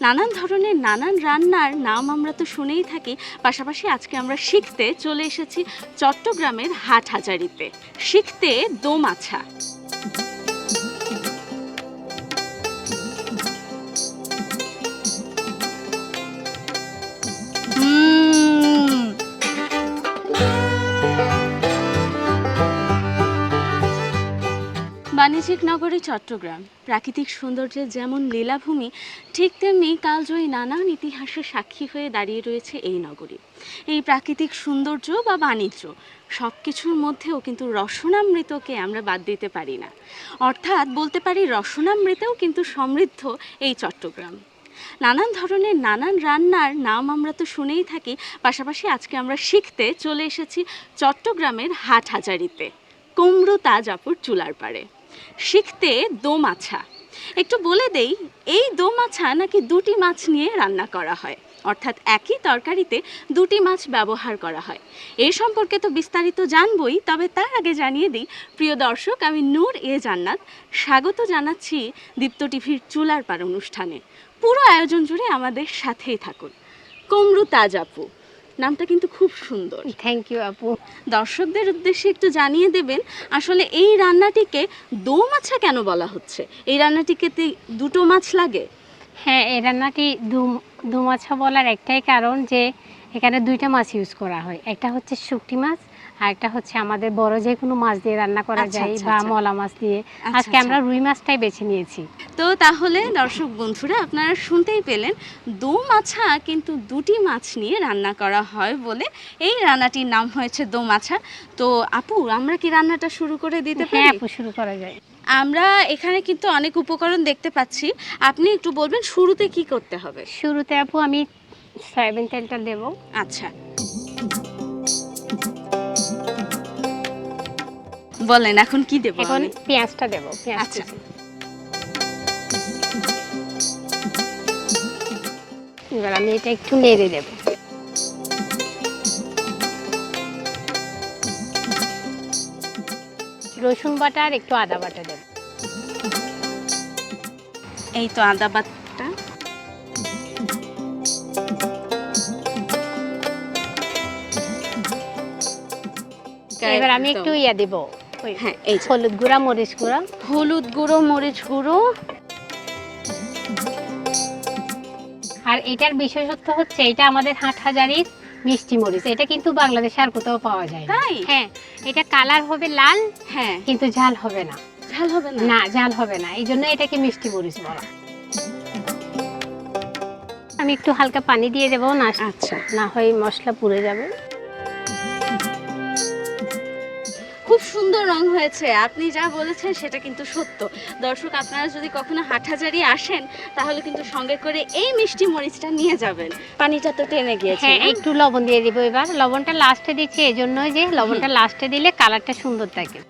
নানান ধরনের নানান রান্নার নাম আমরা তো শুনেই থাকি, পাশাপাশি আজকে আমরা শিখতে চলে এসেছি চট্টগ্রামের হাটহাজারীতে। শিখতে দম আছা। বাণিজ্যিক নগরী চট্টগ্রাম প্রাকৃতিক সৌন্দর্যের যেমন লীলাভূমি, ঠিক তেমনি কালজয়ী নানান ইতিহাসের সাক্ষী হয়ে দাঁড়িয়ে রয়েছে এই নগরী। এই প্রাকৃতিক সৌন্দর্য বা বাণিজ্য সব কিছুর মধ্যেও কিন্তু রসনামৃতকে আমরা বাদ দিতে পারি না। অর্থাৎ বলতে পারি রসনামৃতেও কিন্তু সমৃদ্ধ এই চট্টগ্রাম। নানান ধরনের নানান রান্নার নাম আমরা তো শুনেই থাকি, পাশাপাশি আজকে আমরা শিখতে চলে এসেছি চট্টগ্রামের হাটহাজারীতে, কুমড়ো তাজাপুর চুলার পাড়ে। শিখতে দম আছা। একটু বলে দেই, এই দম আছা নাকি দুটি মাছ নিয়ে রান্না করা হয়, অর্থাৎ একই তরকারিতে দুটি মাছ ব্যবহার করা হয়। এই সম্পর্কে তো বিস্তারিত জানবই, তবে তার আগে জানিয়ে দিই প্রিয় দর্শক, আমি নূর এ জান্নাত স্বাগত জানাচ্ছি দীপ্ত টিভির চুলার পাড় অনুষ্ঠানে। পুরো আয়োজন জুড়ে আমাদের সাথেই থাকুন। কুমড়ো তাজাপু নামটা কিন্তু খুব সুন্দর। থ্যাংক ইউ আপু। দর্শকদের উদ্দেশ্যে একটু জানিয়ে দেবেন আসলে এই রান্নাটিকে দম আছা কেন বলা হচ্ছে? এই রান্নাটিকে দুটো মাছ লাগে? হ্যাঁ, এই রান্নাটি দম আছা বলার একটাই কারণ যে এখানে দুইটা মাছ ইউজ করা হয়। একটা হচ্ছে শুকটি মাছ আর একটা হচ্ছে আমাদের বড় যে কোনো মাছ দিয়ে রান্না করা যায় বা মলা মাছ দিয়ে। আজকে আমরা রুই মাছটাই বেছে নিয়েছি। তো তাহলে দর্শক বন্ধুরা, আপনারা শুনতেই পেলেন, দম আছা কিন্তু দুটি মাছ নিয়ে রান্না করা হয় বলে এই রান্নাটির নাম হয়েছে দম আছা। তো আপু, আমরা কি রান্নাটা শুরু করে দিতে পারি? হ্যাঁ আপু, শুরু করা যায়। আমরা এখানে কিন্তু অনেক উপকরণ দেখতে পাচ্ছি, আপনি একটু বলবেন শুরুতে কি করতে হবে? শুরুতে আপু আমি সয়াবিন তেলটা দেব। আচ্ছা, বলেন এখন কি দেব? এখন পেঁয়াজটা দেব। আচ্ছা, এবার আমি এটা একটু নেড়ে দেব। রসুন বাটা আর একটু আদা বাটা দেব। এই তো আদা বাটা। এবার আমি একটু দেব, হ্যাঁ, এই হলুদ গুঁড়া, মরিচ গুঁড়া। হলুদ গুঁড়ো, মরিচ গুঁড়ো। আর এটার বিশেষত্ব হচ্ছে এটা আমাদের হাটহাজারীর মিষ্টি মরিচ। এটা কিন্তু বাংলাদেশে আর কোথাও পাওয়া যায় না। তাই? হ্যাঁ, এটা কালার হবে লাল, হ্যাঁ, কিন্তু ঝাল হবে না। ঝাল হবে না? না, ঝাল হবে না, এই জন্য এটাকে মিষ্টি মরিচ বলা। আমি একটু হালকা পানি দিয়ে দেবো না, আচ্ছা, না হয় মশলা পুড়ে যাবে। খুব সুন্দর রং হয়েছে। আপনি যা বলেছেন সেটা কিন্তু সত্য। দর্শক, আপনারা যদি কখনো হাটহাজারী আসেন তাহলে কিন্তু সঙ্গে করে এই মিষ্টি মরিচটা নিয়ে যাবেন। পানিটা তো টেনে গিয়েছে। হ্যাঁ, একটু লবণ দিয়ে দিব। এবার লবণটা লাস্টে দিচ্ছি, এই জন্যই যে লবণটা লাস্টে দিলে কালারটা সুন্দর থাকে।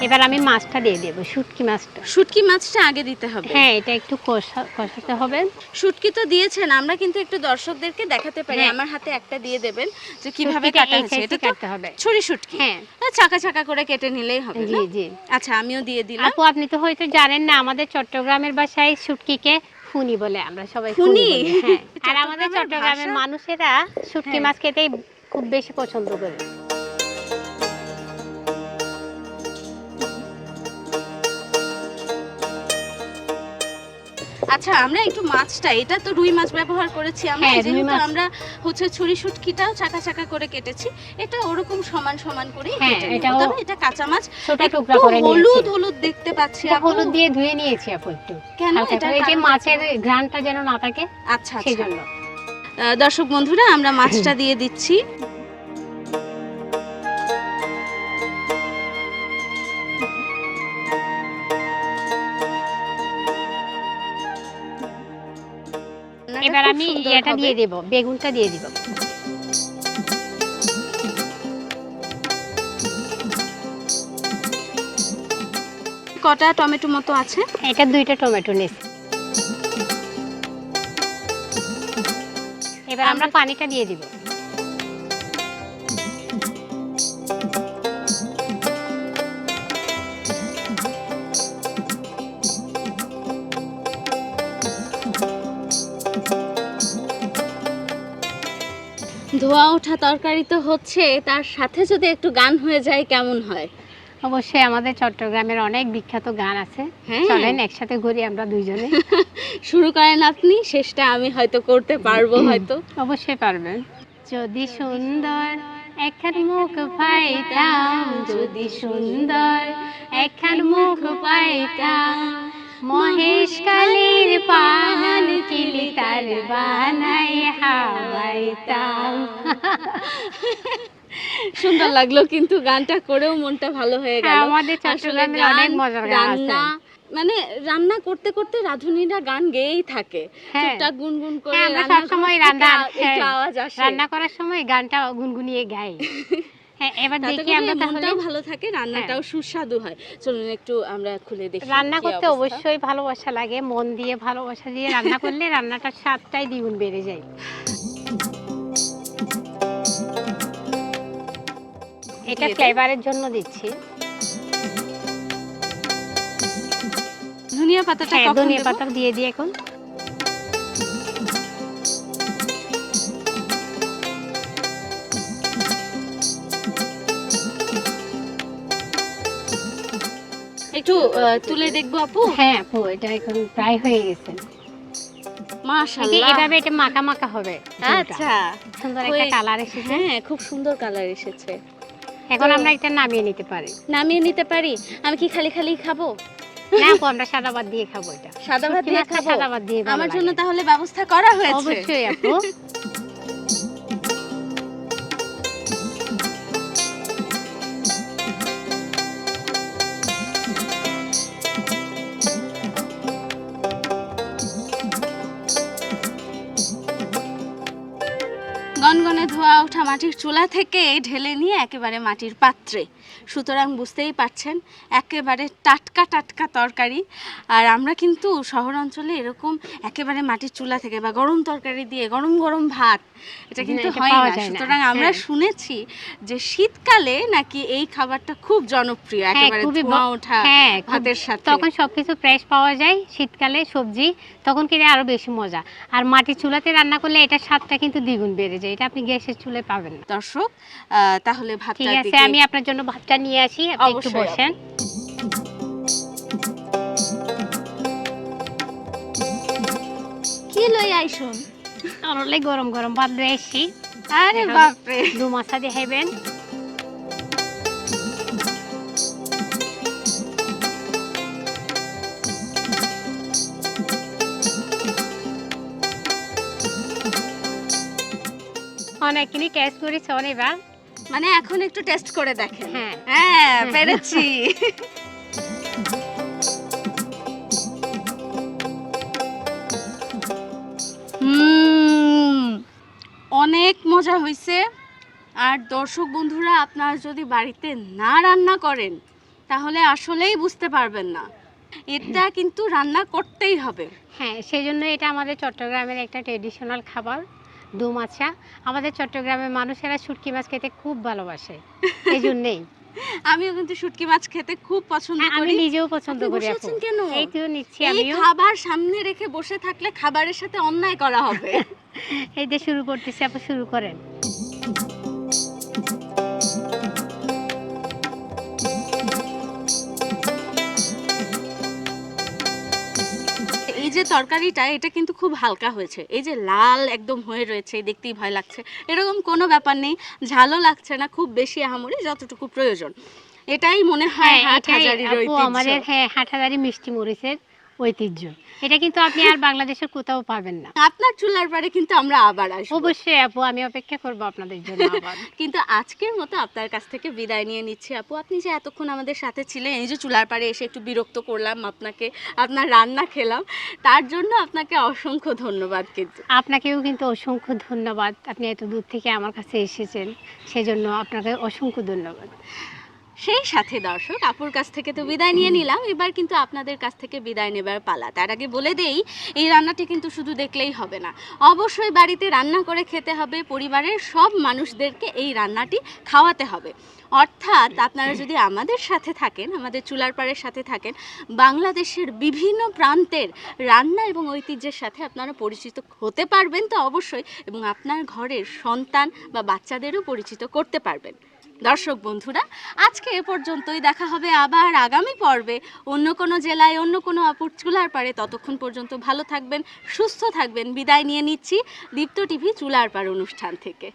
এবার আমি মাছটা দিয়ে দেবো, শুটকি মাছটা। শুটকি মাছটা আগে দিতে হবে? হ্যাঁ, এটা একটু কষাতে হবে। শুটকি তো দিয়েছেন, আমরা কিন্তু একটু দর্শকদেরকে দেখাতে পারি। আমার হাতে একটা দিয়ে দেবেন যে কিভাবে কাটা হচ্ছে। এটা কাটতে হবে ছুরি শুটকি। হ্যাঁ, চাকা চাকা করে কেটে নিলেই হবে। জি জি। আচ্ছা, আমিও দিয়ে দিলাম। আপু, আপনি তো হয়তো জানেন না, আমাদের চট্টগ্রামের ভাষায় শুটকিকে ফুনি বলে। আমরা সবাই ফুনি। হ্যাঁ, আর আমাদের চট্টগ্রামের মানুষেরা শুটকি মাছ খেতেই খুব বেশি পছন্দ করে। আচ্ছা, আমরা একটু মাছটা, এটা তো রুই মাছ ব্যবহার করেছি আমরা, যেহেতু আমরা হচ্ছে ছুরি শুটকিটাও চাকা চাকা করে কেটেছি, এটা ওরকম সমান সমান করে কেটে নেব। তবে এটা কাঁচা মাছ, ছোট টুকরা করে নিয়েছি। হলুদ হলুদ দেখতে পাচ্ছি। হলুদ দিয়ে ধুয়ে নিয়েছি আপু একটু। কেন? এটা এই যে মাছের ঘ্রাণটা যেন না থাকে। আচ্ছা, সেজন্য। দর্শক বন্ধুরা, আমরা মাছটা দিয়ে দিচ্ছি। এবার আমি এটা দিয়ে দেব, বেগুনটা দিয়ে দিব। কটা টমেটো মতো আছে? এটা 2টা টমেটো নিয়েছি। এবার আমরা পানিটা দিয়ে দিব। ধোয়া ওঠা তরকারি তো হচ্ছে, তার সাথে যদি একটু গান হয়ে যায় কেমন হয়? অবশ্যই আমাদের চট্টগ্রামের অনেক বিখ্যাত গান আছে, হ্যাঁ। চলেন একসাথে ঘুরি আমরা দুইজনে। শুরু করেন আপনি, শেষটা আমি হয়তো করতে পারবো হয়তো। অবশ্যই পারবেন। যদি সুন্দর একখান মুখ পাইতাম, যদি সুন্দর একখান মুখ পাইতাম, মহেশ কালীর পান কিলি তার বানাই হাওয়াইতাম। সুন্দর লাগলো, কিন্তু গানটা করেও মনটা ভালো হয়ে গেল। আমাদের চট্টগ্রামের অনেক মজার গান আছে। মানে রান্না করতে করতে রাঁধুনিরা গান গেয়েই থাকে, টুকটাক গুনগুন করে। আমরা সবসময় একটু আওয়াজ আসে, রান্না করার সময় গানটা গুনগুনিয়ে গাই। হ্যাঁ, এবার দেখি আমরা তাহলে ভালো থাকে, রান্নাটাও সুস্বাদু হয়। চলুন একটু আমরা খুলে দেখি। রান্না করতে অবশ্যই ভালোবাসা লাগে, মন দিয়ে ভালোবাসা দিয়ে রান্না করলে রান্নাটার স্বাদটাই দ্বিগুণ বেড়ে যায়। এটা ফ্লেভারের জন্য দিচ্ছি। ধনিয়া পাতাটা কখন দেব? ধনিয়া পাতা দিয়ে দিই এখন। একটু তুলে দেখবো আপু? হ্যাঁ আপু, এটা এখন প্রায় হয়ে গেছে। মাশাআল্লাহ, এভাবে এটা মাখা মাখা হবে। আচ্ছা, সুন্দর একটা কালার এসেছে। হ্যাঁ, খুব সুন্দর কালার এসেছে। এখন আমরা এটা নামিয়ে নিতে পারি। নামিয়ে নিতে পারি? আমি কি খালি খালি খাবো? না আপু, আমরা সাদা ভাত দিয়ে খাবো। এটা সাদা ভাত দিয়ে খাবো? সাদা ভাত দিয়ে আমার জন্য তাহলে ব্যবস্থা করা হয়েছে? অবশ্যই আপু। গনগনে ধোয়া ওঠা মাটির চুলা থেকে ঢেলে নিয়ে একেবারে মাটির পাত্রে, সুতরাং বুঝতেই পারছেন একেবারে টাটকা টাটকা তরকারি। আর আমরা কিন্তু শহর অঞ্চলে এরকম একেবারে মাটির চুলা থেকে বা গরম তরকারি দিয়ে গরম গরম ভাত, এটা কিন্তু হয় না। সুতরাং আমরা শুনেছি যে শীতকালে নাকি এই খাবারটা খুব জনপ্রিয়, একেবারে ধোয়া ওঠা ভাতের সাথে। তখন সবকিছু ফ্রেশ পাওয়া যায়, শীতকালে সবজি, তখন কিন্তু আরো বেশি মজা। আর মাটির চুলাতে রান্না করলে এটা স্বাদটা কিন্তু দ্বিগুণ বেড়ে যায়, এটা আপনি গ্যাসের চুলায় পাবেন না। দর্শক, তাহলে ভাতটা ঠিক আছে, আমি আপনার জন্য ভাতটা নিয়ে আসি, আপনি একটু বসেন। কি লই আইছুন? অনলে গরম গরম ভাত লই আসি। আরে বাপ রে, দু মাছা দিয়ে খাইবেন। অনেকদিনই টেস্ট করেছি অনেকবার, মানে এখন একটু টেস্ট করে দেখেন। হ্যাঁ হ্যাঁ, পেরেছি। অনেক মজা হয়েছে। আর দর্শক বন্ধুরা, আপনারা যদি বাড়িতে না রান্না করেন তাহলে আসলেই বুঝতে পারবেন না, এটা কিন্তু রান্না করতেই হবে। হ্যাঁ, সেই জন্য এটা আমাদের চট্টগ্রামের একটা ট্রেডিশনাল খাবার, দু মাছা। আমাদের চট্টগ্রামের মানুষেরা শুটকি মাছ খেতে খুব ভালোবাসে, এই জন্যই। আমিও কিন্তু শুটকি মাছ খেতে খুব পছন্দ করি। আমি নিজেও পছন্দ করি। আপনি কেন? এই তো নিচ্ছি আমিও। এই খাবার সামনে রেখে বসে থাকলে খাবারের সাথে অন্যায় করা হবে। এই যে শুরু করতেছি, আপনি শুরু করেন। এই যে তরকারিটা, এটা কিন্তু খুব হালকা হয়েছে। এই যে লাল একদম হয়ে রয়েছে, দেখতেই ভয় লাগছে, এরকম কোনো ব্যাপার নেই। ঝালও লাগছে না খুব বেশি, আহামরি, যতটুকু প্রয়োজন। এটাই মনে হয় হাটহাজারীর ঐতিহ্য। আমাদের হাটহাজারী মিষ্টি মরিচের ঐতিহ্য। এটা কিন্তু আপনি আর বাংলাদেশের কোথাও পাবেন না। আপনার চুলার পারে কিন্তু আমরা আবার আসবো। অবশ্যই আপু, আমি অপেক্ষা করব আপনাদের জন্য আবার। কিন্তু আজকের মতো আপনার কাছ থেকে বিদায় নিয়ে নিচ্ছি আপু। আপনি যে এতক্ষণ আমাদের সাথে ছিলেন, এই যে চুলার পারে এসে একটু বিরক্ত করলাম আপনাকে, আপনার রান্না খেলাম, তার জন্য আপনাকে অসংখ্য ধন্যবাদ। কিন্তু আপনাকেও কিন্তু অসংখ্য ধন্যবাদ, আপনি এত দূর থেকে আমার কাছে এসেছেন, সেজন্য আপনাকে অসংখ্য ধন্যবাদ। সেই সাথে দর্শক, আপুর কাছ থেকে তো বিদায় নিয়ে নিলাম, এবার কিন্তু আপনাদের কাছ থেকে বিদায় নেবার পালা। তার আগে বলে দেই, এই রান্নাটি কিন্তু শুধু দেখলেই হবে না, অবশ্যই বাড়িতে রান্না করে খেতে হবে, পরিবারের সব মানুষদেরকে এই রান্নাটি খাওয়াতে হবে। অর্থাৎ আপনারা যদি আমাদের সাথে থাকেন, আমাদের চুলার পাড়ের সাথে থাকেন, বাংলাদেশের বিভিন্ন প্রান্তের রান্না এবং ঐতিহ্যের সাথে আপনারা পরিচিত হতে পারবেন তো অবশ্যই, এবং আপনার ঘরের সন্তান বা বাচ্চাদেরও পরিচিত করতে পারবেন। দর্শক বন্ধুরা, আজকে এ পর্যন্তই, দেখা হবে আবার আগামী পর্বে অন্য কোনো জেলায় অন্য কোনো আপুর চুলার পাড়ে। ততক্ষণ পর্যন্ত ভালো থাকবেন, সুস্থ থাকবেন। বিদায় নিয়ে নিচ্ছি দীপ্ত টিভি চুলার পাড় অনুষ্ঠান থেকে।